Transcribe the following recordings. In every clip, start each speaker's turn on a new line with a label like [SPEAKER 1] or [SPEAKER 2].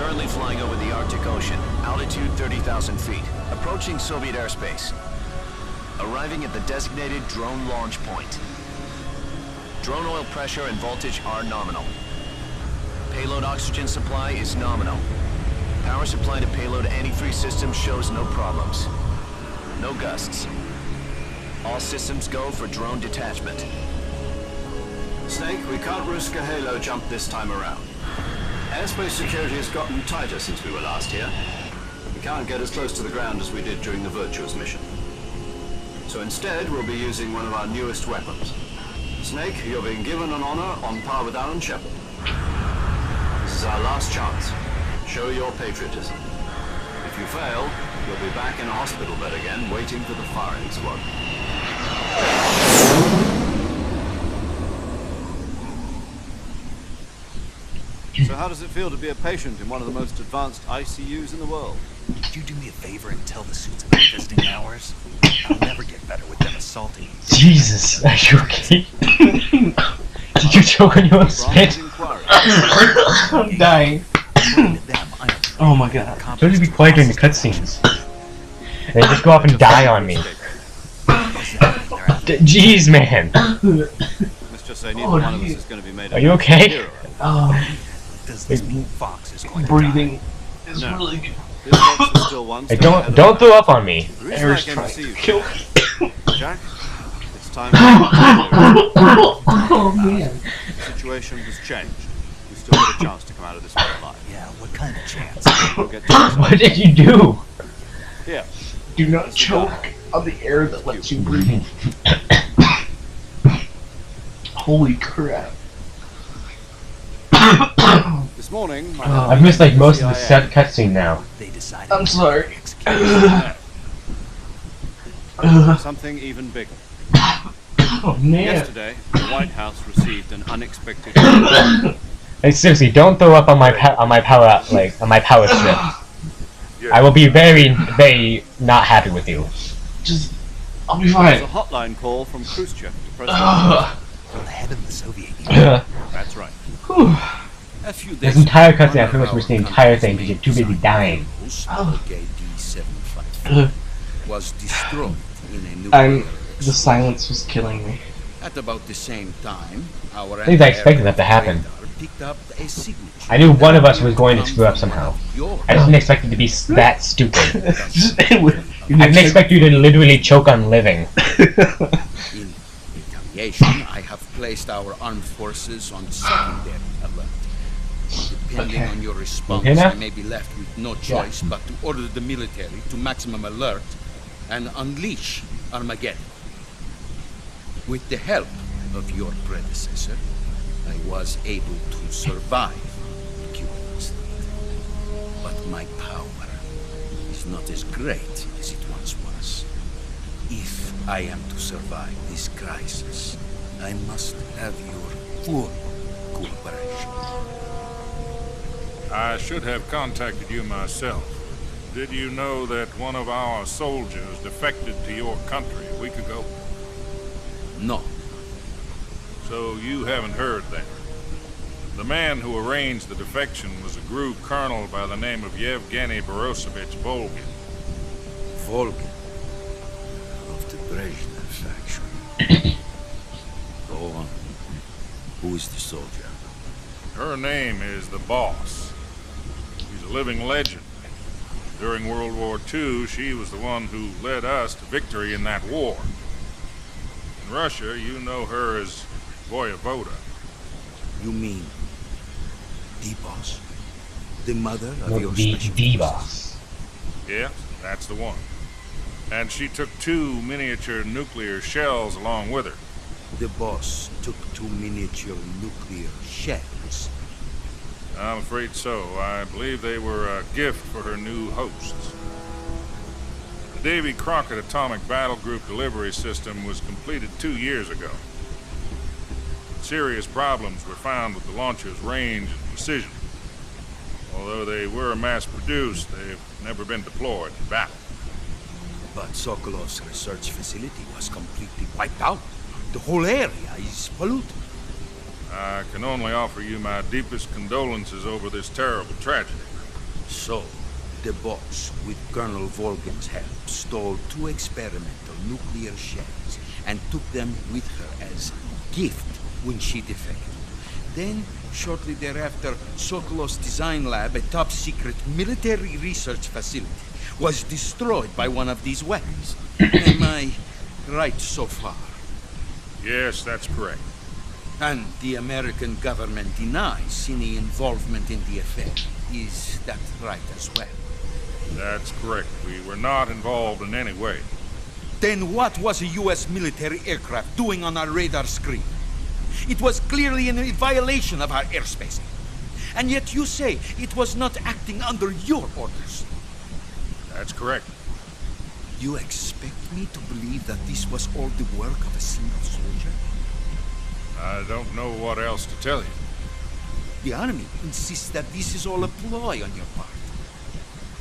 [SPEAKER 1] Currently flying over the Arctic Ocean, altitude 30,000 feet, approaching Soviet airspace. Arriving at the designated drone launch point. Drone oil pressure and voltage are nominal. Payload oxygen supply is nominal. Power supply to payload antifreeze system shows no problems. No gusts. All systems go for drone detachment.
[SPEAKER 2] Snake, we can't risk a halo jump this time around. Airspace security has gotten tighter since we were last here. We can't get as close to the ground as we did during the Virtuous mission. So instead, we'll be using one of our newest weapons. Snake, you're being given an honor on par with Alan Shepard. This is our last chance. Show your patriotism. If you fail, you'll be back in a hospital bed again, waiting for the firing squad. So how does it feel to be a patient in one of the most advanced ICUs in the world?
[SPEAKER 3] Could you do me a favor and tell the suits about visiting hours? I'll never get better with them assaulting me.
[SPEAKER 4] Jesus, are you okay? Did you choke on your own spit? I'm dying. Oh my god. Don't just be quiet during the cutscenes. They just go off and die on me. Jeez, man.
[SPEAKER 2] Let's just say neither one of us is going to be made.
[SPEAKER 4] Are you okay?
[SPEAKER 3] Does this mean Fox is going
[SPEAKER 5] Breathing is really good.
[SPEAKER 4] Hey, don't throw up on me.
[SPEAKER 5] Air's trying to kill me.
[SPEAKER 2] Jack, it's time.
[SPEAKER 5] Oh man.
[SPEAKER 2] The situation has changed. We still got a chance to come out of this one alive.
[SPEAKER 3] Yeah, what kind of chance?
[SPEAKER 2] We'll get to
[SPEAKER 4] What did you do?
[SPEAKER 2] Yeah.
[SPEAKER 5] Do not choke on the air that lets you breathe. Holy crap.
[SPEAKER 2] This morning,
[SPEAKER 4] I've missed like most of the set cutscene now.
[SPEAKER 3] They decided
[SPEAKER 5] I'm sorry.
[SPEAKER 2] something even bigger.
[SPEAKER 5] Oh man.
[SPEAKER 2] Yesterday, the White House received an unexpected.
[SPEAKER 4] Hey, seriously, don't throw up on my power strip. I will be very not happy with you.
[SPEAKER 5] Just, I'll be
[SPEAKER 2] There's
[SPEAKER 5] fine.
[SPEAKER 2] a hotline call from Khrushchev to President.
[SPEAKER 3] from the head of the Soviet Union.
[SPEAKER 2] That's right. A few
[SPEAKER 4] This
[SPEAKER 2] days
[SPEAKER 4] entire
[SPEAKER 2] ago,
[SPEAKER 4] cutscene, I pretty much missed the entire thing because you're too busy dying.
[SPEAKER 6] Was destroyed in a nuclear
[SPEAKER 5] The silence was killing me.
[SPEAKER 6] At about the same time, our
[SPEAKER 4] At least I expected that to happen.
[SPEAKER 6] picked up a signature.
[SPEAKER 4] I knew one of us was going to screw up somehow. I didn't expect it to be that stupid. I didn't expect you to literally choke on living.
[SPEAKER 6] In retaliation, I have placed our armed forces on secondary alert. Depending on your response,
[SPEAKER 4] Okay, now?
[SPEAKER 6] I may be left with no choice but to order the military to maximum alert and unleash Armageddon. With the help of your predecessor, I was able to survive the Cuban Missile. But my power is not as great as it once was. If I am to survive this crisis, I must have your full cooperation.
[SPEAKER 7] I should have contacted you myself. Did you know that one of our soldiers defected to your country a week ago?
[SPEAKER 6] No.
[SPEAKER 7] So you haven't heard then. The man who arranged the defection was a group colonel by the name of Yevgeny Borosovich Volgin.
[SPEAKER 6] Volgin. Of the Brezhnev faction. Go on. Who is the soldier?
[SPEAKER 7] Her name is the Boss. She's a living legend. During World War II, she was the one who led us to victory in that war. In Russia, you know her as Voyevoda.
[SPEAKER 6] You mean the boss? The mother of
[SPEAKER 4] No,
[SPEAKER 6] your
[SPEAKER 4] the
[SPEAKER 6] special
[SPEAKER 4] boss.
[SPEAKER 7] Yeah, that's the one. And she took 2 miniature nuclear shells along with her.
[SPEAKER 6] The boss took 2 miniature nuclear shells.
[SPEAKER 7] I'm afraid so. I believe they were a gift for her new hosts. The Davy Crockett Atomic Battle Group delivery system was completed 2 years ago. Serious problems were found with the launcher's range and precision. Although they were mass-produced, they've never been deployed in battle.
[SPEAKER 6] But Sokolov's research facility was completely wiped out. The whole area is polluted.
[SPEAKER 7] I can only offer you my deepest condolences over this terrible tragedy.
[SPEAKER 6] So, the boss, with Colonel Volgin's help, stole 2 experimental nuclear shells and took them with her as gift when she defected. Then, shortly thereafter, Sokolov's design lab, a top-secret military research facility, was destroyed by one of these weapons. Am I right so far?
[SPEAKER 7] Yes, that's correct.
[SPEAKER 6] And the American government denies any involvement in the affair. Is that right as well?
[SPEAKER 7] That's correct. We were not involved in any way.
[SPEAKER 6] Then what was a U.S. military aircraft doing on our radar screen? It was clearly in a violation of our airspace. And yet you say it was not acting under your orders.
[SPEAKER 7] That's correct.
[SPEAKER 6] You expect me to believe that this was all the work of a single soldier?
[SPEAKER 7] I don't know what else to tell you.
[SPEAKER 6] The Army insists that this is all a ploy on your part.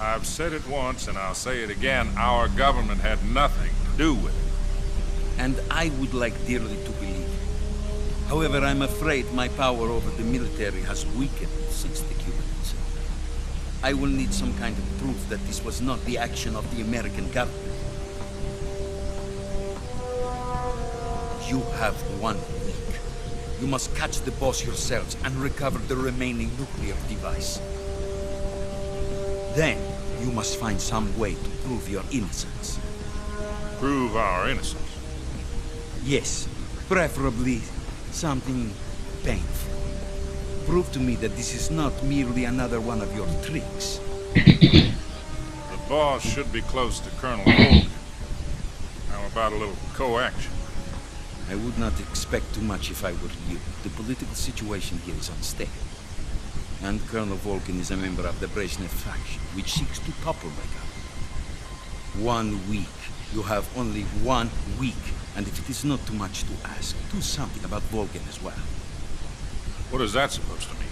[SPEAKER 7] I've said it once and I'll say it again. Our government had nothing to do with it.
[SPEAKER 6] And I would like dearly to believe it. However, I'm afraid my power over the military has weakened since the Cuban Missile. I will need some kind of proof that this was not the action of the American government. You have 1 week. You must catch the boss yourselves and recover the remaining nuclear device. Then, you must find some way to prove your innocence.
[SPEAKER 7] Prove our innocence.
[SPEAKER 6] Yes, preferably something painful. Prove to me that this is not merely another one of your tricks.
[SPEAKER 7] The boss should be close to Colonel Volgin. How about a little co-action?
[SPEAKER 6] I would not expect too much if I were you. The political situation here is unstable. And Colonel Volgin is a member of the Brezhnev faction, which seeks to topple my government. 1 week. You have only 1 week. And if it is not too much to ask, do something about Volgin as well.
[SPEAKER 7] What is that supposed to mean?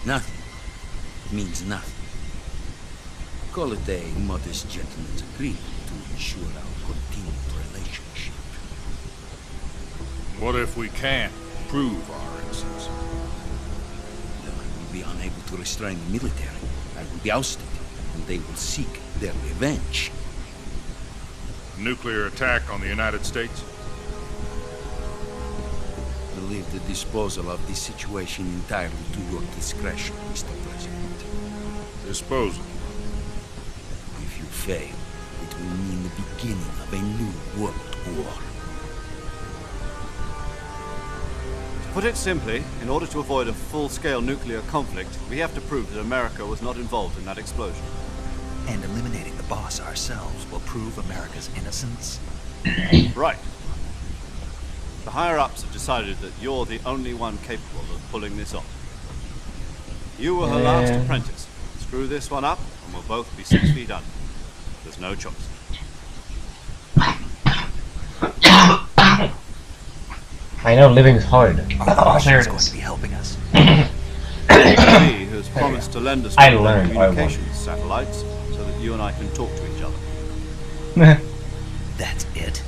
[SPEAKER 6] Nothing. It means nothing. Call it a modest gentleman's agreement to ensure our continued relationship.
[SPEAKER 7] What if we can't prove our innocence?
[SPEAKER 6] Then I will be unable to restrain the military. I will be ousted, and they will seek their revenge.
[SPEAKER 7] Nuclear attack on the United States?
[SPEAKER 6] I leave the disposal of this situation entirely to your discretion, Mr. President.
[SPEAKER 7] Disposal.
[SPEAKER 6] If you fail, it will mean the beginning of a new world war.
[SPEAKER 2] To put it simply, in order to avoid a full-scale nuclear conflict, we have to prove that America was not involved in that explosion.
[SPEAKER 3] And eliminating the boss ourselves will prove America's innocence?
[SPEAKER 2] Right. The higher-ups have decided that you're the only one capable of pulling this off. You were her last apprentice. Screw this one up, and we'll both be 6 feet under. There's no choice.
[SPEAKER 4] I know living's hard.
[SPEAKER 3] Our boss
[SPEAKER 4] There
[SPEAKER 3] is
[SPEAKER 4] it
[SPEAKER 3] going
[SPEAKER 4] is.
[SPEAKER 3] to be helping us.
[SPEAKER 2] He has promised to lend us
[SPEAKER 4] I
[SPEAKER 2] one of their
[SPEAKER 4] learned, I won.
[SPEAKER 2] communications satellites so that you and I can talk to each other.
[SPEAKER 3] That's it.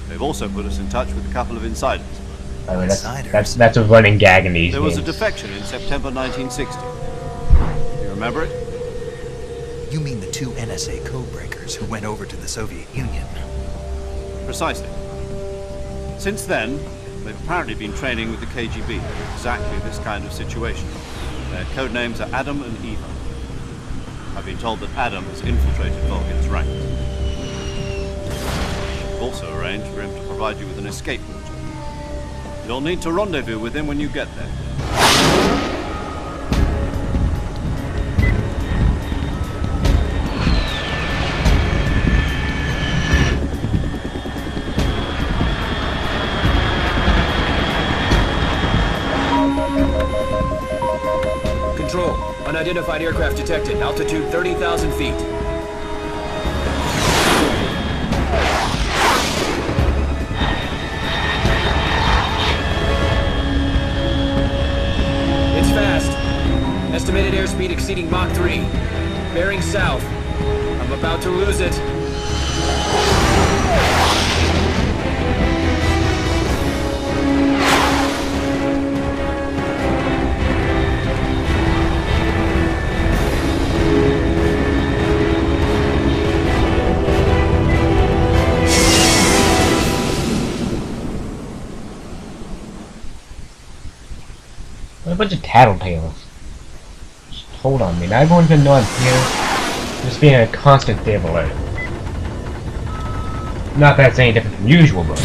[SPEAKER 2] They've also put us in touch with a couple of insiders.
[SPEAKER 4] I mean,
[SPEAKER 3] Insiders.
[SPEAKER 4] that's a running gag in these
[SPEAKER 2] There was a
[SPEAKER 4] games.
[SPEAKER 2] defection in September 1960. You remember it?
[SPEAKER 3] You mean the 2 NSA codebreakers who went over to the Soviet Union?
[SPEAKER 2] Precisely. Since then, they've apparently been training with the KGB for exactly this kind of situation. Their codenames are ADAM and EVA. I've been told that Adam has infiltrated Volgin's ranks. I've also arranged for him to provide you with an escape route. You'll need to rendezvous with him when you get there.
[SPEAKER 1] Control. Unidentified aircraft detected. Altitude 30,000 feet. It's fast. Estimated airspeed exceeding Mach 3. Bearing south. I'm about to lose it.
[SPEAKER 4] bunch of tattletales. Just hold on me. Now everyone's gonna know I'm here. Just being a constant state of alert. Not that it's any different from usual, but...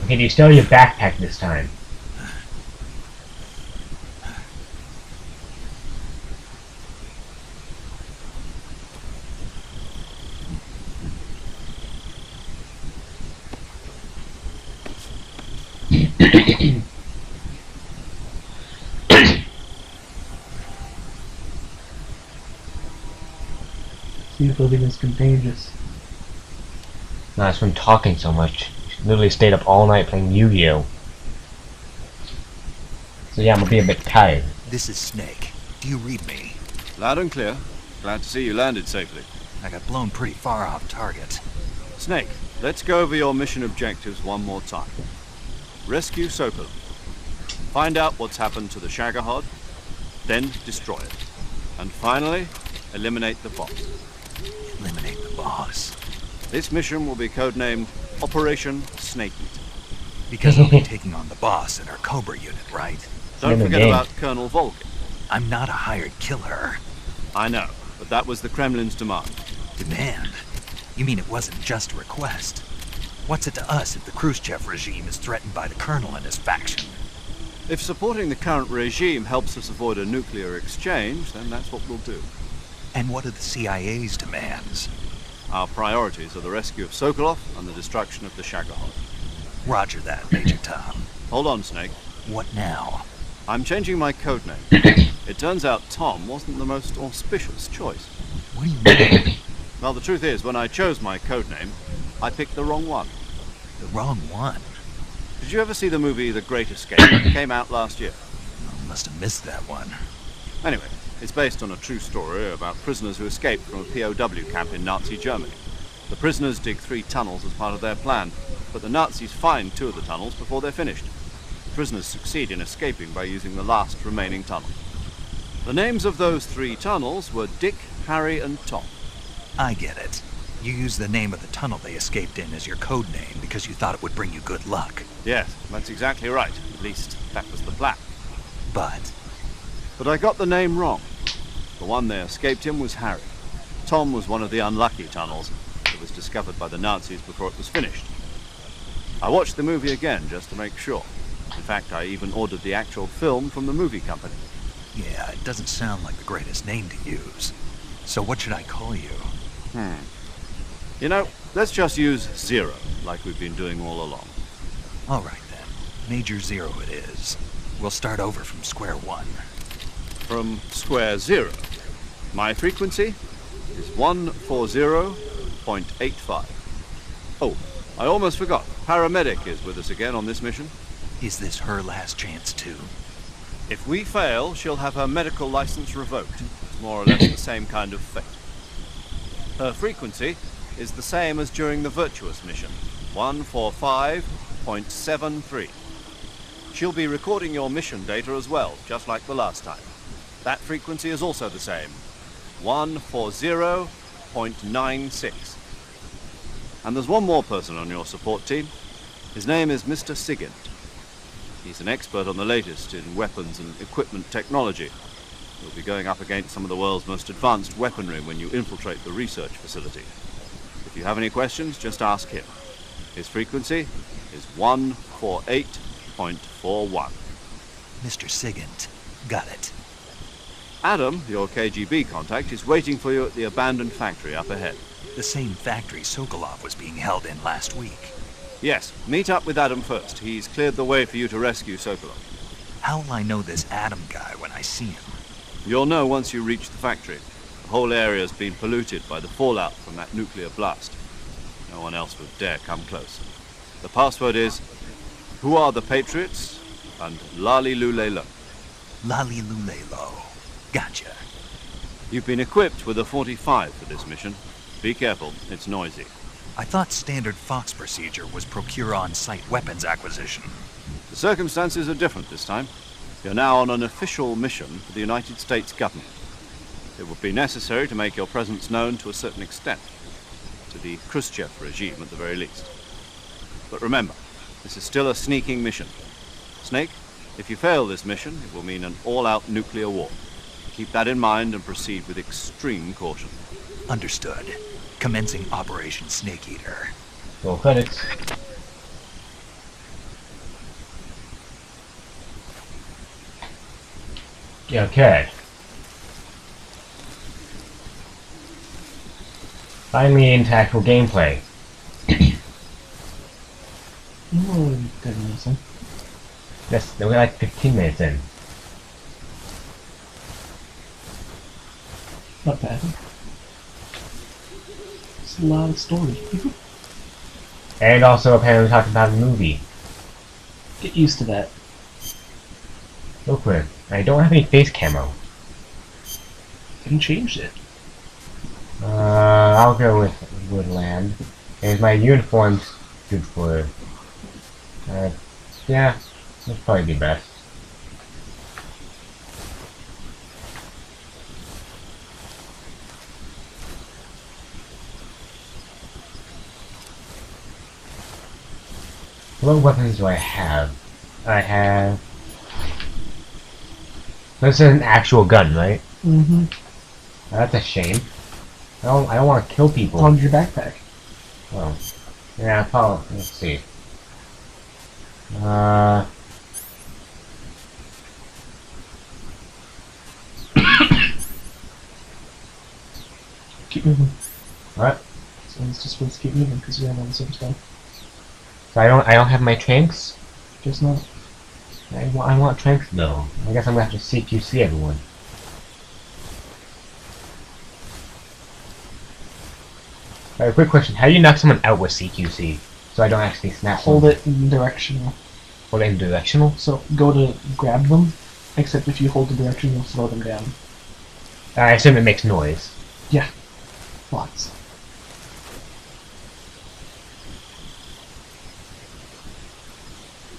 [SPEAKER 4] Okay, do you still have your backpack this time?
[SPEAKER 5] Living is contagious.
[SPEAKER 4] No, it's from talking so much. Literally stayed up all night playing Yu-Gi-Oh! So yeah, I'm gonna be a bit tired.
[SPEAKER 3] This is Snake. Do you read me?
[SPEAKER 2] Loud and clear. Glad to see you landed safely.
[SPEAKER 3] I got blown pretty far off target.
[SPEAKER 2] Snake, let's go over your mission objectives one more time. Rescue Sokolov. Find out what's happened to the Shagohod, then destroy it. And finally, eliminate the boss.
[SPEAKER 3] Eliminate the boss.
[SPEAKER 2] This mission will be codenamed Operation Snake Eater.
[SPEAKER 3] Because we'll be taking on the boss in our Cobra unit, right?
[SPEAKER 2] Don't forget about Colonel Volgin.
[SPEAKER 3] I'm not a hired killer.
[SPEAKER 2] I know, but that was the Kremlin's demand.
[SPEAKER 3] Demand? You mean it wasn't just a request? What's it to us if the Khrushchev regime is threatened by the Colonel and his faction?
[SPEAKER 2] If supporting the current regime helps us avoid a nuclear exchange, then that's what we'll do.
[SPEAKER 3] And what are the CIA's demands?
[SPEAKER 2] Our priorities are the rescue of Sokolov and the destruction of the Shagohod.
[SPEAKER 3] Roger that, Major Tom.
[SPEAKER 2] Hold on, Snake.
[SPEAKER 3] What now?
[SPEAKER 2] I'm changing my codename. It turns out Tom wasn't the most auspicious choice.
[SPEAKER 3] What do you mean?
[SPEAKER 2] Well, the truth is, when I chose my codename, I picked the wrong one.
[SPEAKER 3] The wrong one?
[SPEAKER 2] Did you ever see the movie The Great Escape? It came out last year.
[SPEAKER 3] I must have missed that one.
[SPEAKER 2] Anyway, it's based on a true story about prisoners who escaped from a POW camp in Nazi Germany. The prisoners dig 3 tunnels as part of their plan, but the Nazis find 2 of the tunnels before they're finished. The prisoners succeed in escaping by using the last remaining tunnel. The names of those 3 tunnels were Dick, Harry, and Tom.
[SPEAKER 3] I get it. You used the name of the tunnel they escaped in as your code name because you thought it would bring you good luck.
[SPEAKER 2] Yes, that's exactly right. At least, that was the plan.
[SPEAKER 3] But
[SPEAKER 2] I got the name wrong. The one they escaped in was Harry. Tom was one of the unlucky tunnels that was discovered by the Nazis before it was finished. I watched the movie again just to make sure. In fact, I even ordered the actual film from the movie company.
[SPEAKER 3] yeah, it doesn't sound like the greatest name to use. So what should I call you?
[SPEAKER 2] You know, let's just use Zero, like we've been doing all along.
[SPEAKER 3] All right then. Major Zero it is. We'll start over from square one.
[SPEAKER 2] From square 0. My frequency is 140.85. Oh, I almost forgot. Paramedic is with us again on this mission.
[SPEAKER 3] Is this her last chance too?
[SPEAKER 2] If we fail, she'll have her medical license revoked. It's more or less the same kind of fate. Her frequency is the same as during the Virtuous mission, 145.73. She'll be recording your mission data as well, just like the last time. That frequency is also the same, 140.96. And there's one more person on your support team. His name is Mr. Sigint. He's an expert on the latest in weapons and equipment technology. You'll be going up against some of the world's most advanced weaponry when you infiltrate the research facility. If you have any questions, just ask him. His frequency is 148.41.
[SPEAKER 3] Mr. Sigint. Got it.
[SPEAKER 2] Adam, your KGB contact, is waiting for you at the abandoned factory up ahead.
[SPEAKER 3] The same factory Sokolov was being held in last week.
[SPEAKER 2] Yes, meet up with Adam first. He's cleared the way for you to rescue Sokolov.
[SPEAKER 3] How will I know this Adam guy when I see him?
[SPEAKER 2] You'll know once you reach the factory. The whole area's been polluted by the fallout from that nuclear blast. No one else would dare come close. The password is, "Who are the Patriots?" and "Lali Lule Lo."
[SPEAKER 3] Lali Lulelo. Gotcha.
[SPEAKER 2] You've been equipped with a 45 for this mission. Be careful, it's noisy.
[SPEAKER 3] I thought standard Fox procedure was procure on-site weapons acquisition.
[SPEAKER 2] The circumstances are different this time. You're now on an official mission for the United States government. It would be necessary to make your presence known to a certain extent, to the Khrushchev regime at the very least. But remember, this is still a sneaking mission. Snake, if you fail this mission, it will mean an all-out nuclear war. Keep that in mind and proceed with extreme caution.
[SPEAKER 3] Understood. Commencing Operation Snake Eater.
[SPEAKER 4] Roll credits. Yeah, okay. Finally into actual gameplay.
[SPEAKER 5] Oh, good reason.
[SPEAKER 4] Yes, we're like 15 minutes in.
[SPEAKER 5] Not bad. It's a lot of story.
[SPEAKER 4] And also apparently talking about a movie.
[SPEAKER 5] Get used to that.
[SPEAKER 4] Real quick, I don't have any face camo.
[SPEAKER 5] Haven't changed it.
[SPEAKER 4] I'll go with Woodland. And my uniform's good for... yeah, that'd probably be best. What weapons do I have? I have... This is an actual gun, right?
[SPEAKER 5] Mm-hmm.
[SPEAKER 4] That's a shame. I don't want to kill people.
[SPEAKER 5] On your backpack.
[SPEAKER 4] Oh. Yeah, probably. Let's see.
[SPEAKER 5] Keep moving.
[SPEAKER 4] What?
[SPEAKER 5] So it's just supposed to keep moving because we're on the same spot.
[SPEAKER 4] So I don't have my tranks?
[SPEAKER 5] Guess not.
[SPEAKER 4] I want tranks though. I guess I'm gonna have to CQC everyone. Alright, quick question. How do you knock someone out with CQC? So I don't actually snap
[SPEAKER 5] Hold
[SPEAKER 4] them?
[SPEAKER 5] it in directional.
[SPEAKER 4] Hold it in directional?
[SPEAKER 5] So go to grab them, except if you hold the direction, you'll slow them down.
[SPEAKER 4] I assume it makes noise.
[SPEAKER 5] Yeah. Lots.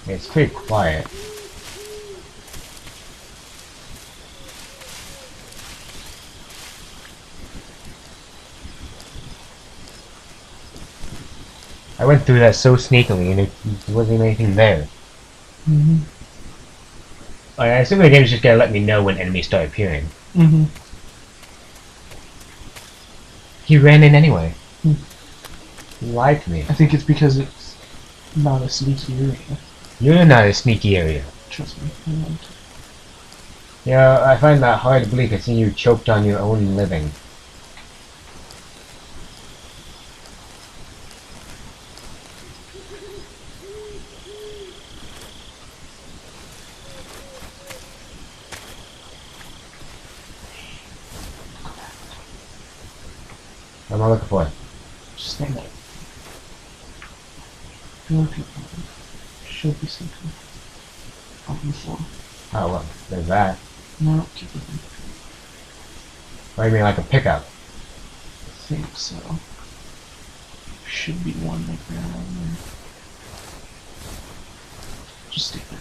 [SPEAKER 4] It's pretty quiet. I went through that so sneakily and it wasn't even anything there.
[SPEAKER 5] Mm-hmm.
[SPEAKER 4] I assume the game's just gonna let me know when enemies start appearing.
[SPEAKER 5] Mm-hmm.
[SPEAKER 4] He ran in anyway.
[SPEAKER 5] Hmm.
[SPEAKER 4] He lied to me.
[SPEAKER 5] I think it's because it's not a sneaky area.
[SPEAKER 4] You're not a sneaky area.
[SPEAKER 5] Trust me. I know.
[SPEAKER 4] Yeah, I find that hard to believe. I see you choked on your own living. What am I looking for?
[SPEAKER 5] Just stand there. Look at that. Should be something on the floor.
[SPEAKER 4] Oh, well, there's that.
[SPEAKER 5] No, keep looking.
[SPEAKER 4] What do you mean, like a pickup?
[SPEAKER 5] I think so. Should be one like that on there. Just stay there.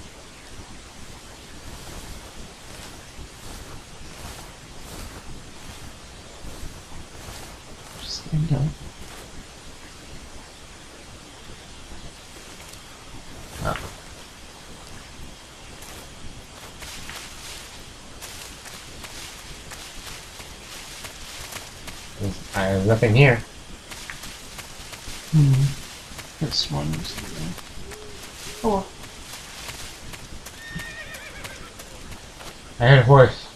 [SPEAKER 5] Just stand up.
[SPEAKER 4] Oh. There's nothing here.
[SPEAKER 5] This one was there. Oh well.
[SPEAKER 4] I heard a horse.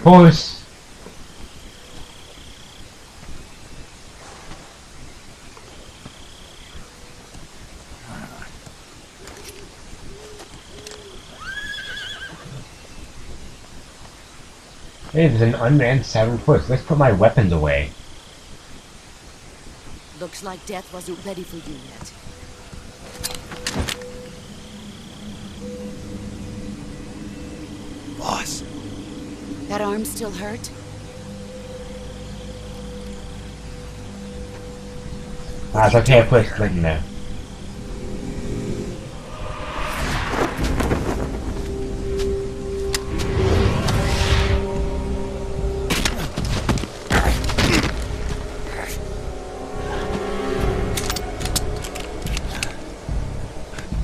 [SPEAKER 4] Horse! Hey, there's an unmanned Saturn Force. Let's put my weapons away.
[SPEAKER 8] Looks like death wasn't ready for you yet.
[SPEAKER 3] Boss.
[SPEAKER 8] That arm still hurt?
[SPEAKER 4] Ah, it's okay, I put a splint in there.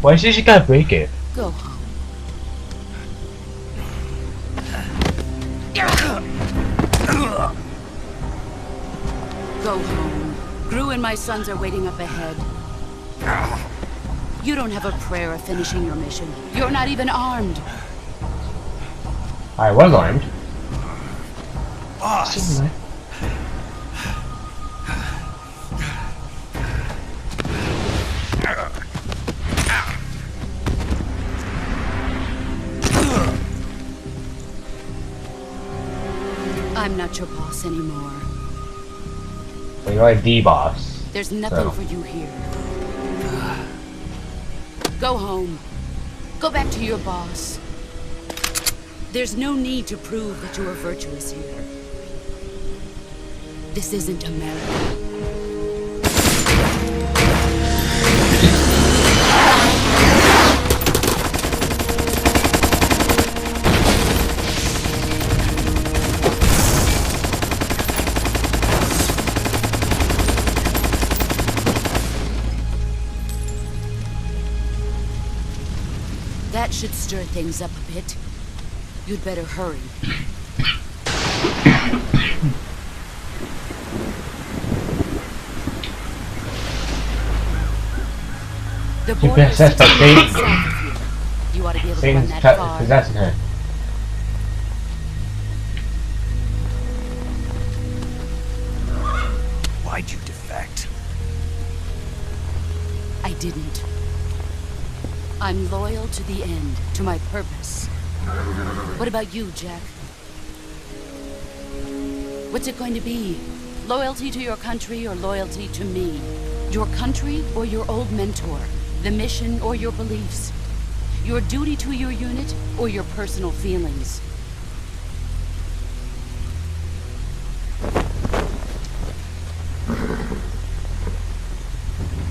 [SPEAKER 4] Why is she gotta break it?
[SPEAKER 8] Go home. Go home. Gru and my sons are waiting up ahead. You don't have a prayer of finishing your mission. You're not even armed.
[SPEAKER 4] I was armed.
[SPEAKER 3] Boss.
[SPEAKER 8] I'm not your boss anymore.
[SPEAKER 4] Well, you're like the boss.
[SPEAKER 8] There's nothing for you here. Go home. Go back to your boss. There's no need to prove that you are virtuous here. This isn't America. That should stir things up a bit. You'd better hurry. The border is
[SPEAKER 4] That's the thing.
[SPEAKER 8] south of here. You ought to be able to run
[SPEAKER 4] Things
[SPEAKER 8] that car.
[SPEAKER 4] that's her.
[SPEAKER 3] Why'd you defect?
[SPEAKER 8] I didn't. I'm loyal to the end, to my purpose. What about you, Jack? What's it going to be? Loyalty to your country or loyalty to me? Your country or your old mentor? The mission or your beliefs? Your duty to your unit or your personal feelings?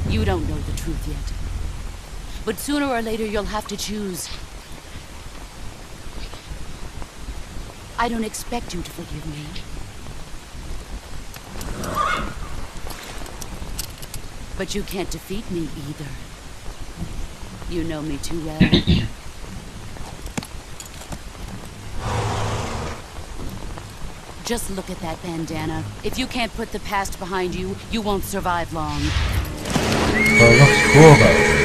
[SPEAKER 8] You don't know the truth yet. But sooner or later you'll have to choose. I don't expect you to forgive me. But you can't defeat me either. You know me too well. Just look at that bandana. If you can't put the past behind you, you won't survive long.
[SPEAKER 4] Well, it looks cool though.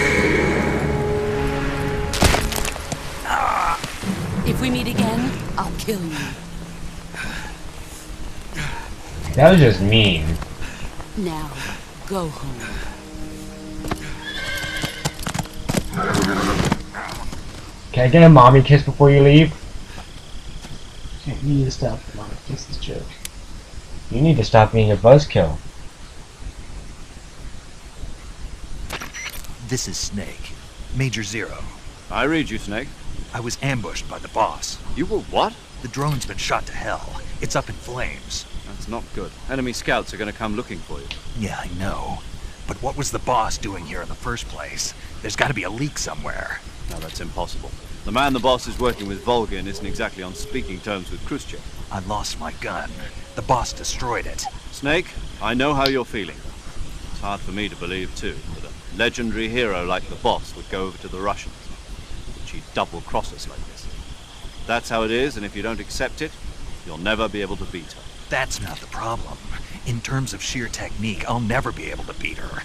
[SPEAKER 8] If we meet again, I'll kill you.
[SPEAKER 4] That was just mean.
[SPEAKER 8] Now, go home.
[SPEAKER 4] Can I get a mommy kiss before you leave?
[SPEAKER 5] Okay, you need to stop the mom. This is a joke.
[SPEAKER 4] You need to stop being a buzzkill.
[SPEAKER 3] This is Snake. Major Zero.
[SPEAKER 2] I read you, Snake.
[SPEAKER 3] I was ambushed by the boss.
[SPEAKER 2] You were what?
[SPEAKER 3] The drone's been shot to hell. It's up in flames.
[SPEAKER 2] That's not good. Enemy scouts are going to come looking for you.
[SPEAKER 3] Yeah, I know. But what was the boss doing here in the first place? There's got to be a leak somewhere.
[SPEAKER 2] No, that's impossible. The man the boss is working with, Volgin, isn't exactly on speaking terms with Khrushchev.
[SPEAKER 3] I lost my gun. The boss destroyed it.
[SPEAKER 2] Snake, I know how you're feeling. It's hard for me to believe, too, that a legendary hero like the boss would go over to the Russians. That she'd double-cross us like this. That's how it is, and if you don't accept it, you'll never be able to beat her.
[SPEAKER 3] That's not the problem. In terms of sheer technique, I'll never be able to beat her.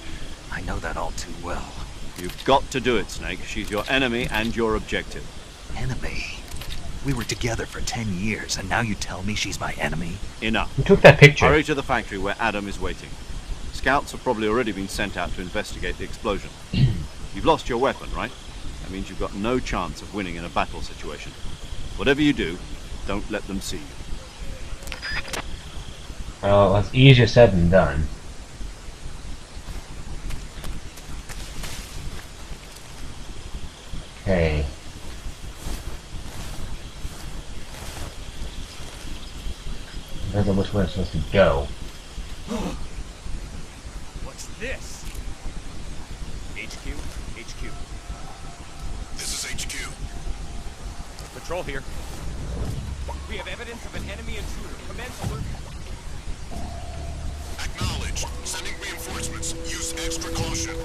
[SPEAKER 3] I know that all too well.
[SPEAKER 2] You've got to do it, Snake. She's your enemy and your objective.
[SPEAKER 3] Enemy? We were together for 10 years, and now you tell me she's my enemy?
[SPEAKER 2] Enough.
[SPEAKER 4] Who took that picture?
[SPEAKER 2] Hurry to the factory where Adam is waiting. Scouts have probably already been sent out to investigate the explosion. You've lost your weapon, right? That means you've got no chance of winning in a battle situation. Whatever you do, don't let them see you.
[SPEAKER 4] Well, it's easier said than done. Okay. Depends on which way I'm supposed to go.
[SPEAKER 9] What's this? HQ? HQ.
[SPEAKER 10] This is HQ.
[SPEAKER 9] Patrol here. We have evidence of an enemy intruder. Commence alert.
[SPEAKER 10] Acknowledged. Sending reinforcements. Use extra caution.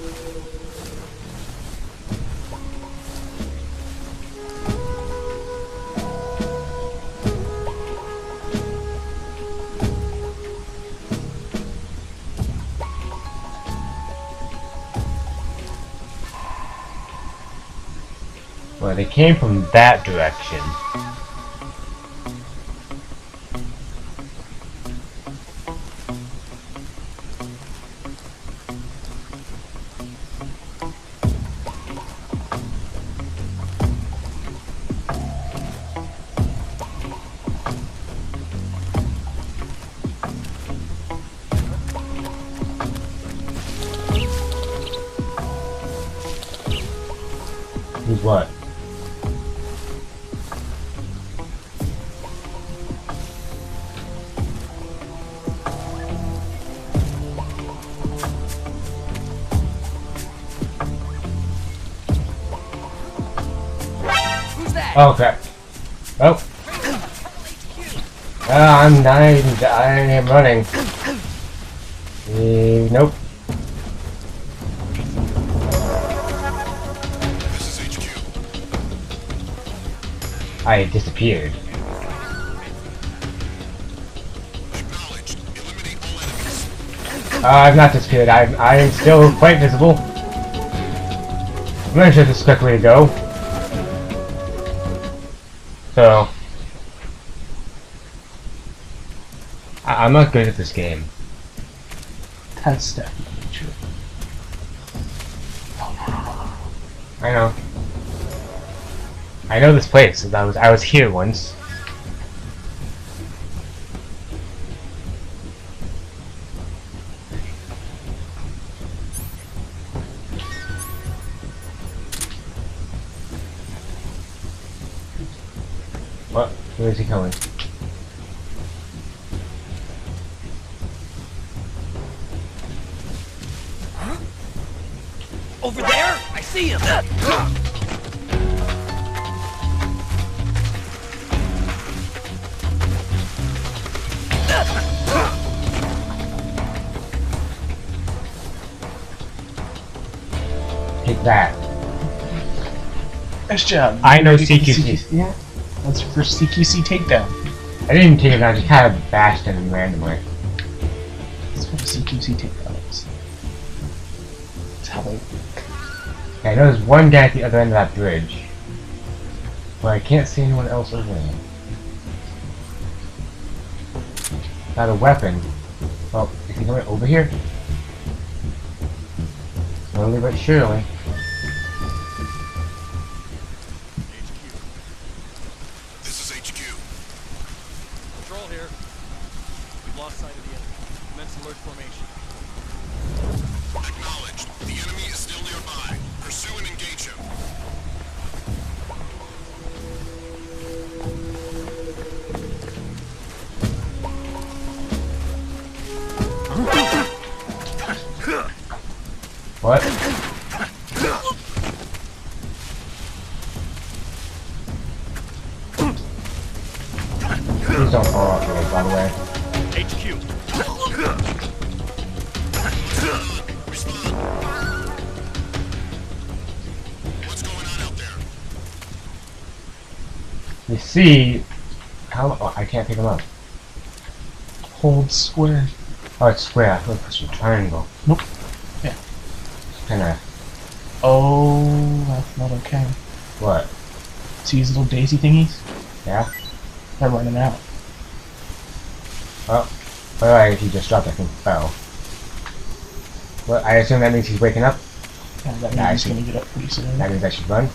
[SPEAKER 4] Well, they came from that direction. Who's what? Oh crap. Oh. I'm dying. I am running. Nope.
[SPEAKER 10] This is HQ.
[SPEAKER 4] I disappeared.
[SPEAKER 10] Acknowledged. Eliminate all enemies.
[SPEAKER 4] I've not disappeared. I am still quite visible. I'm not sure if this is the correct way to go. So, I'm not good at this game.
[SPEAKER 5] That's definitely true.
[SPEAKER 4] I know. I know this place. I was here once. What? Where is he going?
[SPEAKER 9] Over there? I see him!
[SPEAKER 4] Take that.
[SPEAKER 5] Nice job.
[SPEAKER 4] I know
[SPEAKER 5] You did the
[SPEAKER 4] CQC.
[SPEAKER 5] Yeah. That's your first CQC takedown.
[SPEAKER 4] I didn't take it down, I just kind of bashed him randomly.
[SPEAKER 5] That's what a CQC takedown is. That's how they...
[SPEAKER 4] Okay, I know there's one guy at the other end of that bridge. But I can't see anyone else over there. Not a weapon. Oh, is he coming over here? Slowly but surely.
[SPEAKER 10] This is HQ.
[SPEAKER 9] Patrol here. We've lost sight of the enemy. Commence alert formation.
[SPEAKER 10] Acknowledged. The enemy is still nearby. Pursue and engage him.
[SPEAKER 4] What? Please don't fall off the way, by the way.
[SPEAKER 9] HQ.
[SPEAKER 10] Respond. What's going on out there?
[SPEAKER 4] You see... How... Oh, I can't pick him up.
[SPEAKER 5] Hold square.
[SPEAKER 4] Oh, it's square. I thought it was a triangle.
[SPEAKER 5] Nope. Yeah.
[SPEAKER 4] Kinda...
[SPEAKER 5] Oh, that's not okay.
[SPEAKER 4] What?
[SPEAKER 5] See these little daisy thingies?
[SPEAKER 4] Yeah?
[SPEAKER 5] They're running out.
[SPEAKER 4] Oh. Alright, he just dropped, I think, fell. Well, I assume that means he's waking up?
[SPEAKER 5] Yeah, that
[SPEAKER 4] Yeah, I
[SPEAKER 5] means he's
[SPEAKER 4] see.
[SPEAKER 5] gonna get up pretty soon.
[SPEAKER 4] That means I should run?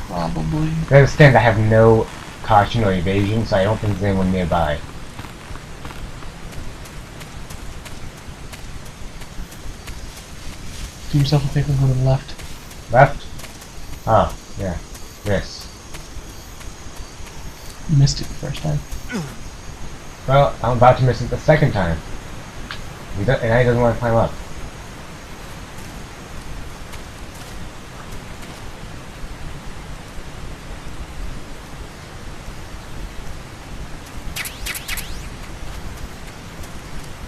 [SPEAKER 5] Probably.
[SPEAKER 4] I understand I have no caution or evasion, so I don't think there's anyone nearby.
[SPEAKER 5] Do yourself a favor and go to the left.
[SPEAKER 4] Left? Oh, yeah. This.
[SPEAKER 5] You missed it the first time.
[SPEAKER 4] Well, I'm about to miss it the second time. And now he doesn't want to climb up.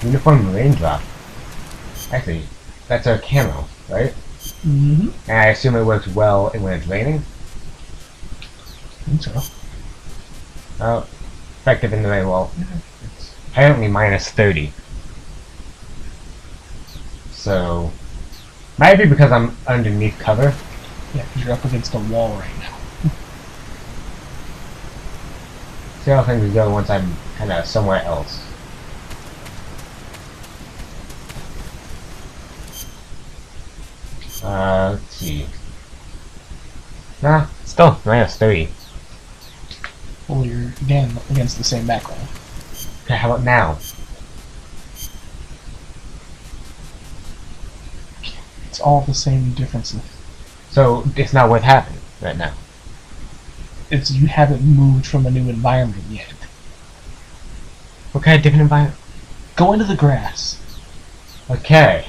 [SPEAKER 4] Uniform raindrop. Actually, that's a camo, right?
[SPEAKER 5] Mm-hmm.
[SPEAKER 4] And I assume it works well when it's raining?
[SPEAKER 5] I think so.
[SPEAKER 4] Oh, effective in the rain. Well, it's apparently minus 30. So, might be because I'm underneath cover.
[SPEAKER 5] Yeah, because you're up against a wall right now.
[SPEAKER 4] See how things go once I'm kind of somewhere else. Let's see. Nah, still minus 30.
[SPEAKER 5] Well, you're again against the same background.
[SPEAKER 4] Okay, how about now?
[SPEAKER 5] It's all the same differences.
[SPEAKER 4] So, it's not worth having right now.
[SPEAKER 5] It's you haven't moved from a new environment yet.
[SPEAKER 4] What kind of different environment?
[SPEAKER 5] Go into the grass.
[SPEAKER 4] Okay.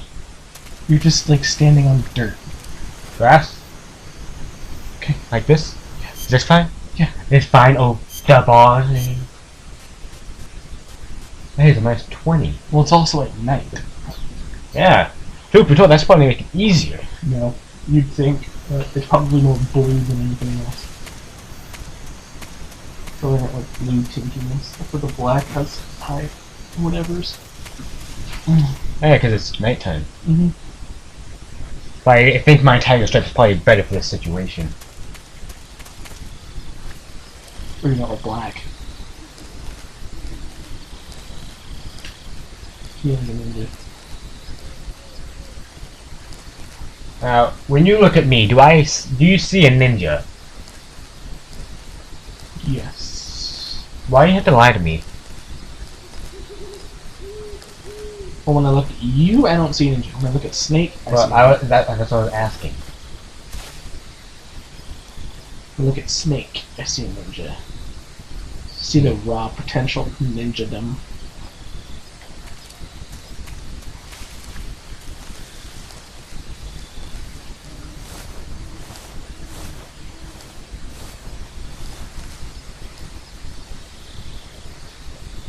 [SPEAKER 5] You're just like standing on dirt.
[SPEAKER 4] Grass?
[SPEAKER 5] Okay.
[SPEAKER 4] Like this?
[SPEAKER 5] Yeah.
[SPEAKER 4] Is this fine?
[SPEAKER 5] Yeah.
[SPEAKER 4] It's fine. Oh, the boss. Hey, it's a minus 20.
[SPEAKER 5] Well, it's also at night.
[SPEAKER 4] Yeah. Truth be told, that's probably make it easier.
[SPEAKER 5] You know, you'd think it's probably more blue than anything else. So they got like blue tintiness. For the black has high whatevers.
[SPEAKER 4] Yeah, because it's nighttime.
[SPEAKER 5] Mm-hmm.
[SPEAKER 4] But I think my tiger stripe is probably better for this situation.
[SPEAKER 5] Or you got like black. Yeah,
[SPEAKER 4] Now, when you look at me, do you see a ninja?
[SPEAKER 5] yes.
[SPEAKER 4] Why do you have to lie to me?
[SPEAKER 5] Well, when I look at you, I don't see a ninja. When I look at Snake, I see a ninja.
[SPEAKER 4] That's what I was asking.
[SPEAKER 5] When I look at Snake, I see a ninja. See the raw potential of ninjadom.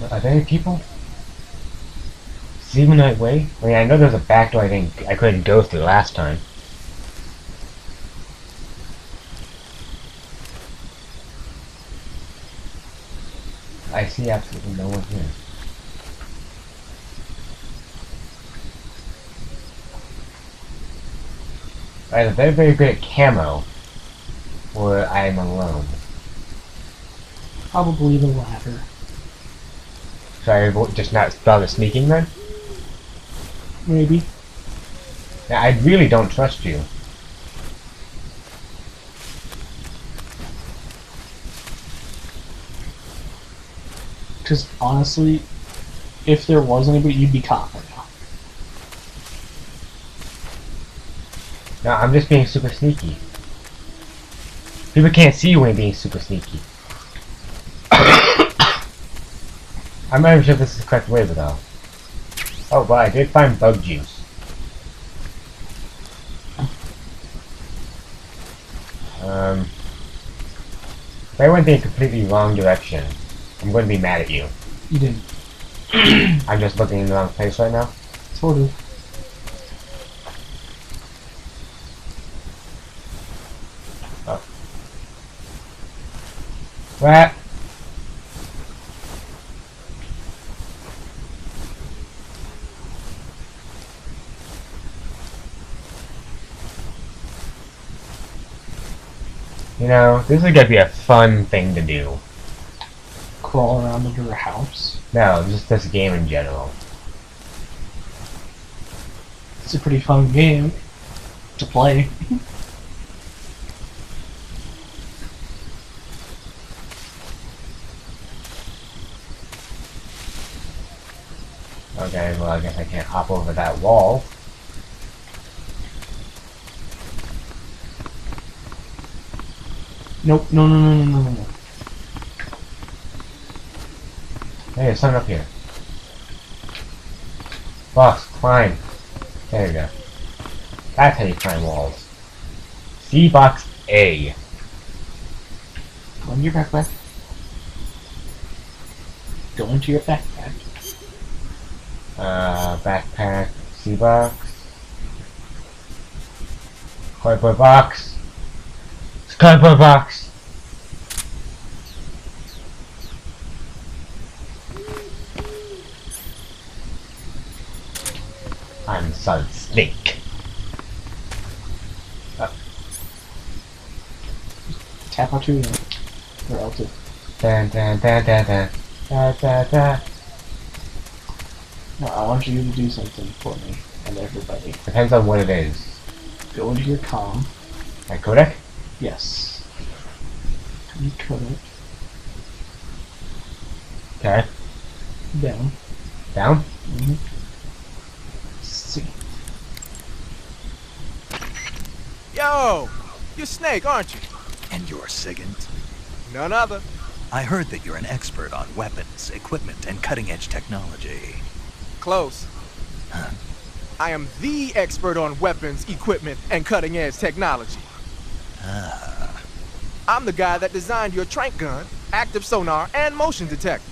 [SPEAKER 4] Are there any people? Is it even the right way? I mean, I know there's a back door I couldn't go through last time. I see absolutely no one here. I'm very, very good at camo, or I am alone.
[SPEAKER 5] Probably the latter.
[SPEAKER 4] So I just not bother sneaking then?
[SPEAKER 5] Maybe.
[SPEAKER 4] Yeah, I really don't trust you.
[SPEAKER 5] Because honestly, if there was anybody, you'd be caught right now.
[SPEAKER 4] No, I'm just being super sneaky. People can't see you when you're being super sneaky. I'm not even sure if this is the correct way, but though. Oh, but I did find bug juice. If I went in a completely wrong direction, I'm going to be mad at you.
[SPEAKER 5] You didn't.
[SPEAKER 4] I'm just looking in the wrong place right now.
[SPEAKER 5] Sort of.
[SPEAKER 4] Oh. What? You know, this is gonna be a fun thing to do.
[SPEAKER 5] Crawl around under a house.
[SPEAKER 4] No, just this game in general.
[SPEAKER 5] It's a pretty fun game to play.
[SPEAKER 4] Okay, well I guess I can't hop over that wall.
[SPEAKER 5] Nope. No.
[SPEAKER 4] Hey, there's something up here. Box, climb. There you go. That's how you climb walls. C box A.
[SPEAKER 5] Go into your backpack. Go into your backpack.
[SPEAKER 4] Backpack. C box. Cardboard box. It's a cardboard box. I'm Solid Snake.
[SPEAKER 5] Tap R2 or L2.
[SPEAKER 4] Dun dun dun dun dun. Da da da.
[SPEAKER 5] No, I want you to do something for me and everybody.
[SPEAKER 4] Depends on what it is.
[SPEAKER 5] Go into your comm.
[SPEAKER 4] My codec?
[SPEAKER 5] Yes. You codec.
[SPEAKER 4] Okay.
[SPEAKER 5] Down.
[SPEAKER 4] Down?
[SPEAKER 5] Mm-hmm. C.
[SPEAKER 9] Yo! You're Snake, aren't you?
[SPEAKER 3] And you're Sigint?
[SPEAKER 9] None other.
[SPEAKER 3] I heard that you're an expert on weapons, equipment, and cutting-edge technology.
[SPEAKER 9] Close.
[SPEAKER 3] Huh?
[SPEAKER 9] I am the expert on weapons, equipment, and cutting-edge technology.
[SPEAKER 3] Ah.
[SPEAKER 9] I'm the guy that designed your trank gun, active sonar, and motion detector.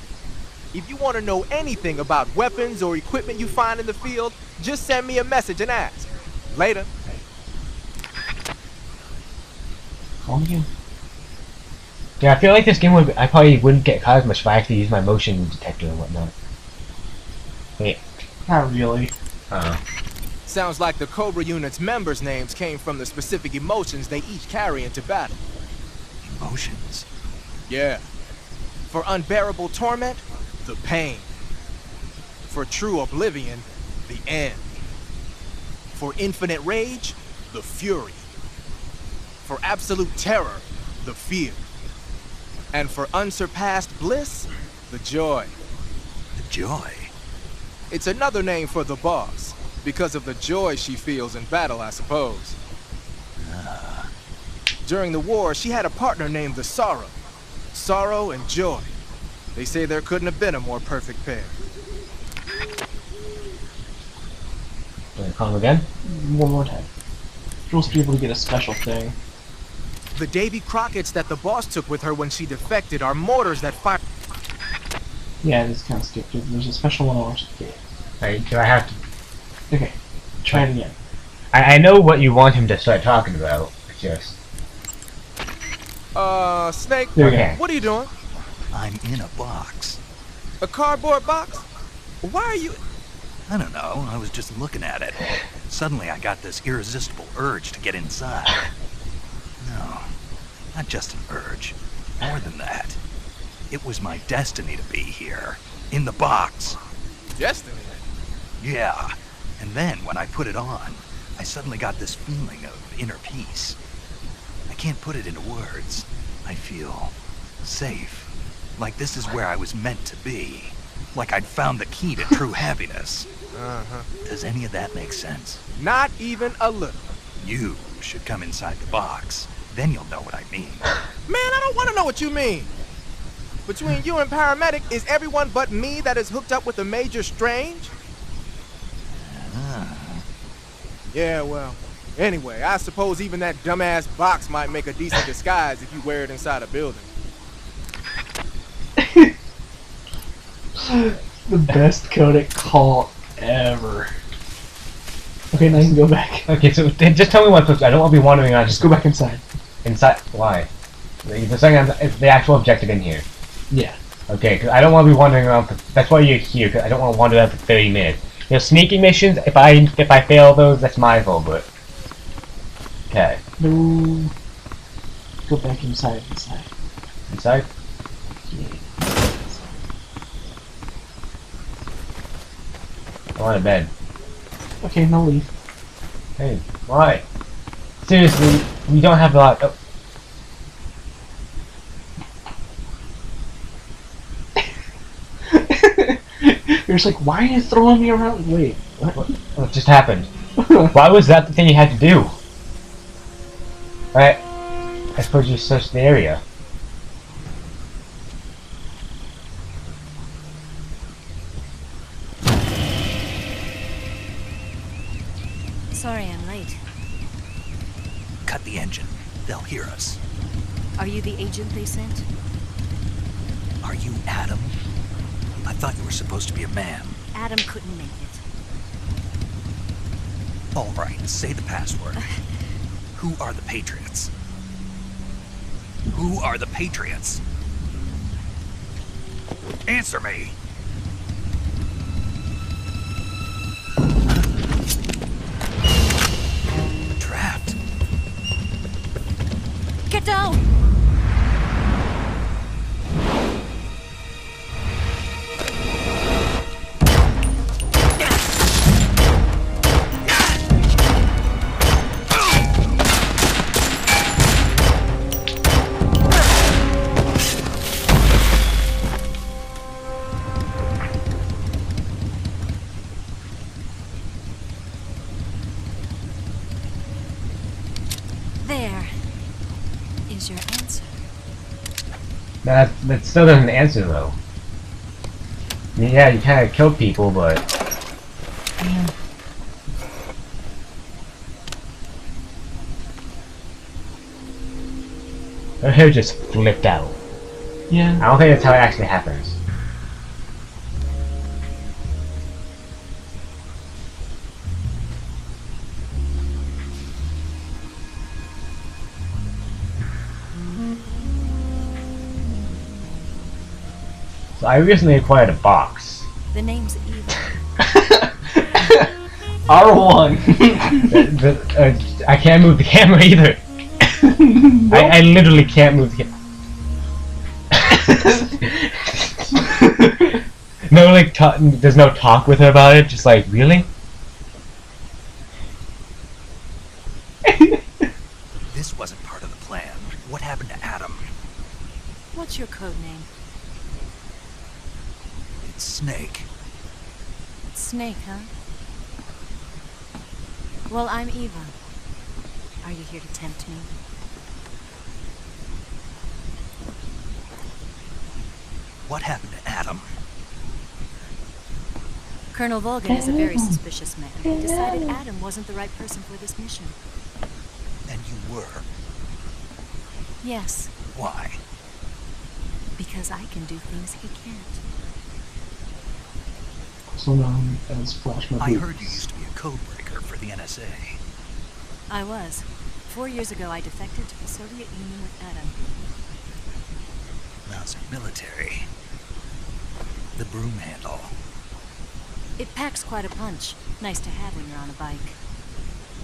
[SPEAKER 9] If you want to know anything about weapons or equipment you find in the field, just send me a message and ask. Later.
[SPEAKER 5] Call me again.
[SPEAKER 4] Yeah, I feel like this game would. I probably wouldn't get caught as much if I actually use my motion detector and whatnot. Wait.
[SPEAKER 5] Not really.
[SPEAKER 9] Sounds like the Cobra unit's members' names came from the specific emotions they each carry into battle.
[SPEAKER 3] Emotions?
[SPEAKER 9] Yeah. For unbearable torment, the pain. For true oblivion, the end. For infinite rage, the fury. For absolute terror, the fear. And for unsurpassed bliss, the joy.
[SPEAKER 3] The joy?
[SPEAKER 9] It's another name for the boss, because of the joy she feels in battle, I suppose. During the war, she had a partner named the Sorrow. Sorrow and joy. They say there couldn't have been a more perfect pair.
[SPEAKER 4] Wanna call him again?
[SPEAKER 5] One more time. You're supposed to be able to get a special thing.
[SPEAKER 9] The Davy Crockett's that the boss took with her when she defected are mortars that fire.
[SPEAKER 5] Yeah, it is kind of stupid. There's a special one I want you to get.
[SPEAKER 4] Alright, do I have to?
[SPEAKER 5] Okay, try it again.
[SPEAKER 4] I know what you want him to start talking about. It's just.
[SPEAKER 9] Snake,
[SPEAKER 5] There you
[SPEAKER 4] Okay.
[SPEAKER 9] what are you doing?
[SPEAKER 3] I'm in a box.
[SPEAKER 9] A cardboard box? Why are you...
[SPEAKER 3] I don't know, I was just looking at it. Suddenly I got this irresistible urge to get inside. No, not just an urge. More than that. It was my destiny to be here. In the box.
[SPEAKER 9] Destiny?
[SPEAKER 3] Yeah. And then, when I put it on, I suddenly got this feeling of inner peace. I can't put it into words. I feel safe. Like this is where I was meant to be. Like I'd found the key to true happiness.
[SPEAKER 9] Uh-huh.
[SPEAKER 3] Does any of that make sense?
[SPEAKER 9] Not even a little.
[SPEAKER 3] You should come inside the box. Then you'll know what I mean.
[SPEAKER 9] Man, I don't want to know what you mean. Between you and Paramedic, is everyone but me that is hooked up with a Major Strange? Yeah, well, anyway, I suppose even that dumbass box might make a decent disguise if you wear it inside a building.
[SPEAKER 5] The best codec call ever. Okay, now you can go back.
[SPEAKER 4] Okay, so just tell me what. I don't want to be wandering around.
[SPEAKER 5] Just go back inside.
[SPEAKER 4] Inside? Why? You're saying it's the actual objective in here.
[SPEAKER 5] Yeah.
[SPEAKER 4] Okay, because I don't want to be wandering around. That's why you're here. Cause I don't want to wander around for 30 minutes. You know, sneaking missions. If I fail those, that's my fault. But okay.
[SPEAKER 5] No. Go back inside.
[SPEAKER 4] Inside.
[SPEAKER 5] Yeah.
[SPEAKER 4] I want a bed.
[SPEAKER 5] Okay, now leave.
[SPEAKER 4] Hey, why? Seriously, we don't have a lot. Oh.
[SPEAKER 5] You're just like, why are you throwing me around? Wait,
[SPEAKER 4] What just happened? Why was that the thing you had to do? Alright. I suppose you searched the area.
[SPEAKER 11] Sorry I'm late.
[SPEAKER 3] Cut the engine. They'll hear us.
[SPEAKER 11] Are you the agent they sent?
[SPEAKER 3] Are you Adam? I thought you were supposed to be a man.
[SPEAKER 11] Adam couldn't make it.
[SPEAKER 3] All right, say the password. Who are the Patriots? Who are the Patriots? Answer me! Trapped.
[SPEAKER 11] Get down! There is your answer.
[SPEAKER 4] That still doesn't answer though. I mean, yeah, you kind of killed people, but her hair just flipped out.
[SPEAKER 5] Yeah.
[SPEAKER 4] I don't think that's how it actually happens. So I recently acquired a box.
[SPEAKER 11] The name's Eva.
[SPEAKER 5] R1.
[SPEAKER 4] I can't move the camera either. I literally can't move the camera. No, like, there's no talk with her about it, just like, really?
[SPEAKER 3] This wasn't part of the plan. What happened to Adam?
[SPEAKER 11] What's your code name?
[SPEAKER 3] It's Snake.
[SPEAKER 11] Snake, huh? Well, I'm Eva. Are you here to tempt me?
[SPEAKER 3] What happened to Adam?
[SPEAKER 11] Colonel Volgin is a very suspicious man. He decided Adam wasn't the right person for this mission.
[SPEAKER 3] And you were.
[SPEAKER 11] Yes,
[SPEAKER 3] Why?
[SPEAKER 11] because I can do things he can't.
[SPEAKER 5] Also known as Flash
[SPEAKER 3] I
[SPEAKER 5] McGee.
[SPEAKER 3] heard you used to be a codebreaker for the NSA.
[SPEAKER 11] I was. 4 years ago, I defected to the Soviet Union with Adam.
[SPEAKER 3] Lousy military. The broom handle.
[SPEAKER 11] It packs quite a punch. Nice to have when you're on a bike.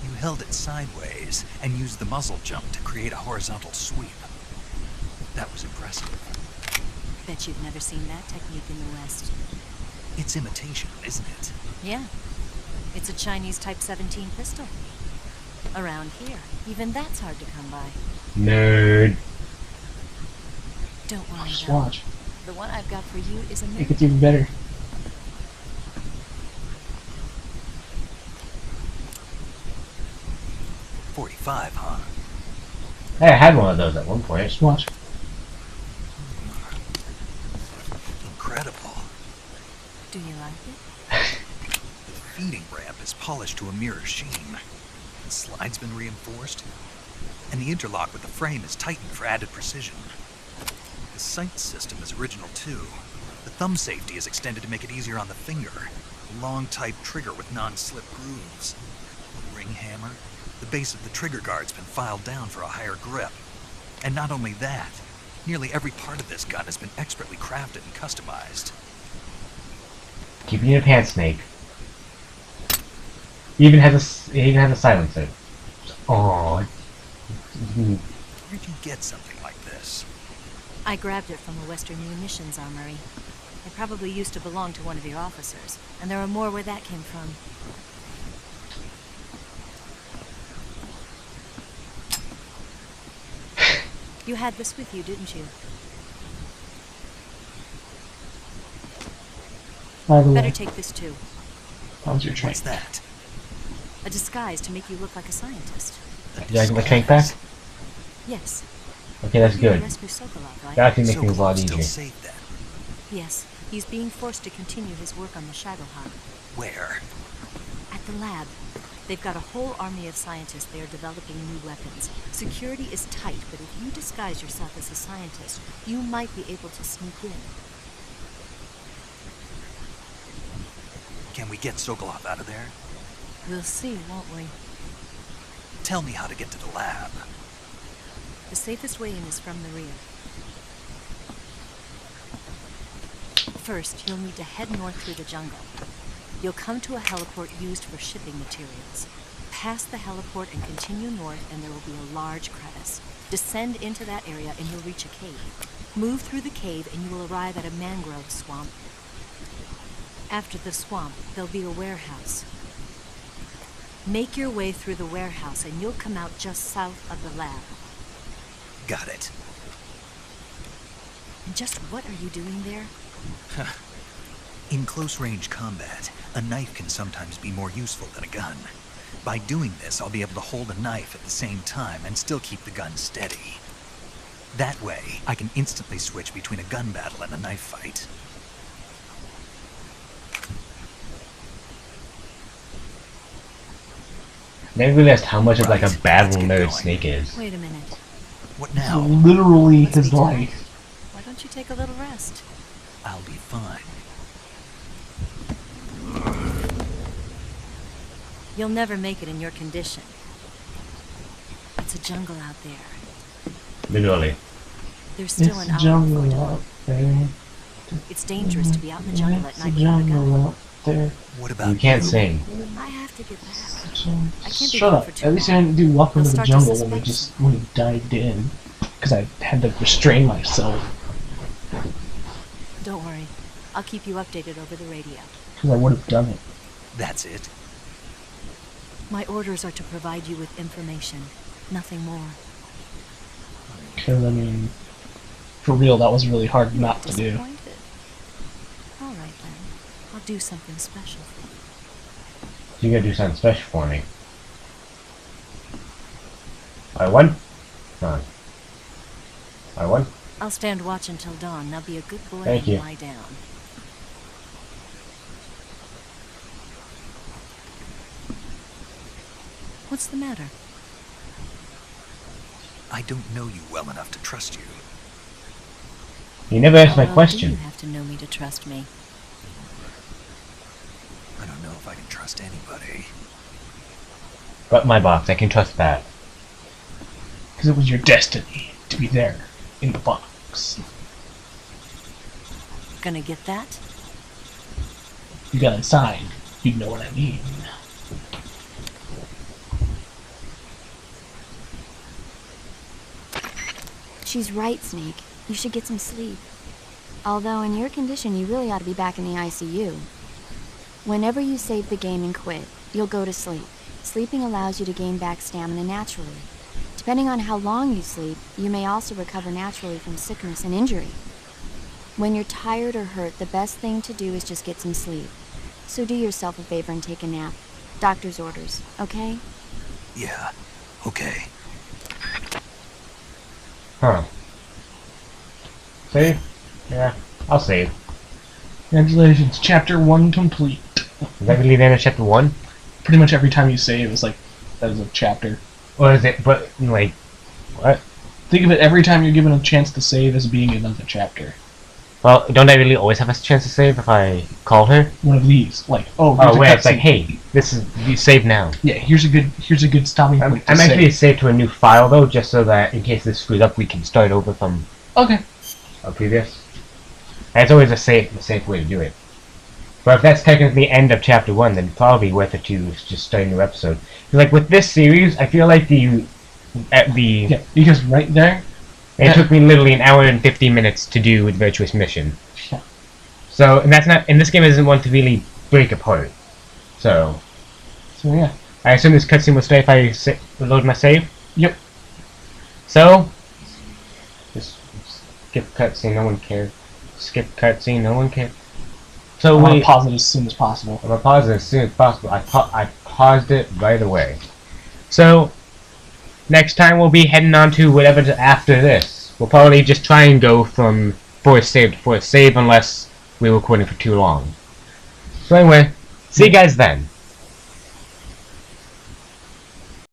[SPEAKER 3] You held it sideways and used the muzzle jump to create a horizontal sweep. That was impressive.
[SPEAKER 11] Bet you've never seen that technique in the West.
[SPEAKER 3] It's imitation, isn't it?
[SPEAKER 11] Yeah. It's a Chinese Type 17 pistol. Around here, even that's hard to come by.
[SPEAKER 4] Nerd.
[SPEAKER 11] Don't worry,
[SPEAKER 5] Just
[SPEAKER 11] though.
[SPEAKER 5] watch.
[SPEAKER 11] The one I've got for you is a
[SPEAKER 5] It
[SPEAKER 11] new.
[SPEAKER 5] gets even better.
[SPEAKER 3] .45, huh?
[SPEAKER 4] Hey, I had one of those at one point.
[SPEAKER 5] Just watch.
[SPEAKER 3] Incredible.
[SPEAKER 11] Do you like it?
[SPEAKER 3] The feeding ramp is polished to a mirror sheen. The slide's been reinforced, and the interlock with the frame is tightened for added precision. The sight system is original too. The thumb safety is extended to make it easier on the finger. A long type trigger with non-slip grooves. A ring hammer. The base of the trigger guard's been filed down for a higher grip. And not only that, nearly every part of this gun has been expertly crafted and customized.
[SPEAKER 4] Keep it in your pants, Snake. It even has a silencer. Aww.
[SPEAKER 3] Where'd you get something like this?
[SPEAKER 11] I grabbed it from a Western munitions armory. It probably used to belong to one of your officers, and there are more where that came from. You had this with you, didn't you?
[SPEAKER 5] By the
[SPEAKER 11] Better
[SPEAKER 5] way,
[SPEAKER 11] take this too.
[SPEAKER 5] that was your train.
[SPEAKER 3] What's that?
[SPEAKER 11] A disguise to make you look like a scientist.
[SPEAKER 4] Did I get my tank back?
[SPEAKER 11] Yes.
[SPEAKER 4] Okay, that's good.
[SPEAKER 11] Rescue Sokolov, right?
[SPEAKER 4] That actually makes things a lot
[SPEAKER 3] Sokolov's still
[SPEAKER 4] easier.
[SPEAKER 3] safe then.
[SPEAKER 11] Yes, he's being forced to continue his work on the Shagohod.
[SPEAKER 3] Where?
[SPEAKER 11] At the lab. They've got a whole army of scientists there developing new weapons. Security is tight, but if you disguise yourself as a scientist, you might be able to sneak in.
[SPEAKER 3] Can we get Sokolov out of there?
[SPEAKER 11] We'll see, won't we?
[SPEAKER 3] Tell me how to get to the lab.
[SPEAKER 11] The safest way in is from the rear. First, you'll need to head north through the jungle. You'll come to a heliport used for shipping materials. Pass the heliport and continue north, and there will be a large crevice. Descend into that area and you'll reach a cave. Move through the cave and you will arrive at a mangrove swamp. After the swamp, there'll be a warehouse. Make your way through the warehouse and you'll come out just south of the lab.
[SPEAKER 3] Got it.
[SPEAKER 11] And just what are you doing there?
[SPEAKER 3] In close-range combat, a knife can sometimes be more useful than a gun. By doing this, I'll be able to hold a knife at the same time and still keep the gun steady. That way, I can instantly switch between a gun battle and a knife fight.
[SPEAKER 4] Never realized how much of like a
[SPEAKER 3] Right,
[SPEAKER 4] battle
[SPEAKER 3] let's get
[SPEAKER 4] nerd
[SPEAKER 3] going.
[SPEAKER 4] Snake is.
[SPEAKER 11] Wait a minute.
[SPEAKER 3] What now?
[SPEAKER 5] Literally
[SPEAKER 11] Let's
[SPEAKER 5] his
[SPEAKER 11] be done.
[SPEAKER 5] life.
[SPEAKER 11] Why don't you take a little rest?
[SPEAKER 3] I'll be fine.
[SPEAKER 11] You'll never make it in your condition. It's a jungle out there.
[SPEAKER 4] Literally.
[SPEAKER 11] There's still
[SPEAKER 5] It's
[SPEAKER 11] an
[SPEAKER 5] a
[SPEAKER 11] hour
[SPEAKER 5] jungle
[SPEAKER 11] before
[SPEAKER 5] out
[SPEAKER 11] dawn.
[SPEAKER 5] there.
[SPEAKER 11] It's dangerous to be out in the jungle at
[SPEAKER 5] It's a
[SPEAKER 11] night without a
[SPEAKER 5] jungle
[SPEAKER 11] gun.
[SPEAKER 5] out there.
[SPEAKER 3] What about
[SPEAKER 4] You can't
[SPEAKER 3] you?
[SPEAKER 4] sing.
[SPEAKER 11] I have to get back.
[SPEAKER 5] So,
[SPEAKER 11] I can't be
[SPEAKER 5] shut
[SPEAKER 11] gone
[SPEAKER 5] up.
[SPEAKER 11] for too
[SPEAKER 5] At least I
[SPEAKER 11] long.
[SPEAKER 5] didn't do Welcome
[SPEAKER 11] They'll
[SPEAKER 5] to the
[SPEAKER 11] start to
[SPEAKER 5] Jungle when
[SPEAKER 11] suspect
[SPEAKER 5] when he dived in. Because I had to restrain myself.
[SPEAKER 11] Don't worry. I'll keep you updated over the radio.
[SPEAKER 5] Because I would have done it.
[SPEAKER 3] That's it.
[SPEAKER 11] My orders are to provide you with information. Nothing more.
[SPEAKER 5] Because, I mean, for real, that was really hard not to do.
[SPEAKER 11] Disappointed? All right then. I'll do something special for you.
[SPEAKER 4] You gotta do something special for me. I won? No. I won?
[SPEAKER 11] I'll stand watch until dawn. Now be a good boy
[SPEAKER 4] Thank
[SPEAKER 11] and
[SPEAKER 4] you.
[SPEAKER 11] lie down. What's the matter?
[SPEAKER 3] I don't know you well enough to trust you.
[SPEAKER 4] You never asked my
[SPEAKER 11] How well do
[SPEAKER 4] question.
[SPEAKER 11] you have to know me to trust me?
[SPEAKER 3] I don't know if I can trust anybody.
[SPEAKER 4] But my box, I can trust that.
[SPEAKER 5] Because it was your destiny to be there, in the box.
[SPEAKER 11] Gonna get that?
[SPEAKER 5] You got inside, you'd know what I mean.
[SPEAKER 12] She's right, Snake. You should get some sleep. Although in your condition, you really ought to be back in the ICU. Whenever you save the game and quit, you'll go to sleep. Sleeping allows you to gain back stamina naturally. Depending on how long you sleep, you may also recover naturally from sickness and injury. When you're tired or hurt, the best thing to do is just get some sleep. So do yourself a favor and take a nap. Doctor's orders, okay?
[SPEAKER 3] Yeah, okay.
[SPEAKER 4] Huh. Save? Yeah, I'll save.
[SPEAKER 5] Congratulations, chapter 1 complete.
[SPEAKER 4] Is that really the end of chapter 1?
[SPEAKER 5] Pretty much every time you save is like, that is a chapter.
[SPEAKER 4] Or is it, but, like, what?
[SPEAKER 5] Think of it every time you're given a chance to save as being another chapter.
[SPEAKER 4] Well, don't I really always have a chance to save if I call her?
[SPEAKER 5] One of these, like, oh,
[SPEAKER 4] Oh,
[SPEAKER 5] here's a
[SPEAKER 4] wait, it's like,
[SPEAKER 5] cutscene.
[SPEAKER 4] hey, this is, you save now.
[SPEAKER 5] Yeah, here's a good stopping point to
[SPEAKER 4] I'm actually
[SPEAKER 5] save.
[SPEAKER 4] saved to a new file, though, just so that in case this screws up, we can start over from
[SPEAKER 5] Okay.
[SPEAKER 4] a previous. That's always a safe way to do it. But if that's technically the end of chapter 1, then probably worth it to just start a new episode. 'Cause, like, with this series, I feel like
[SPEAKER 5] Yeah, because right there,
[SPEAKER 4] it took me literally an hour and 50 minutes to do the Virtuous Mission.
[SPEAKER 5] Yeah.
[SPEAKER 4] So, and that's not, and this game isn't one to really break apart. So
[SPEAKER 5] yeah.
[SPEAKER 4] I assume this cutscene will stay if I load my save?
[SPEAKER 5] Yep.
[SPEAKER 4] So, just skip cutscene, no one cares. Skip cutscene, no one cares. So
[SPEAKER 5] I want to pause it as soon as possible.
[SPEAKER 4] I'm gonna pause it as soon as possible. I paused it right away. So, next time we'll be heading on to whatever's after this. We'll probably just try and go from forest save to forest save unless we're recording for too long. So anyway, see you guys then.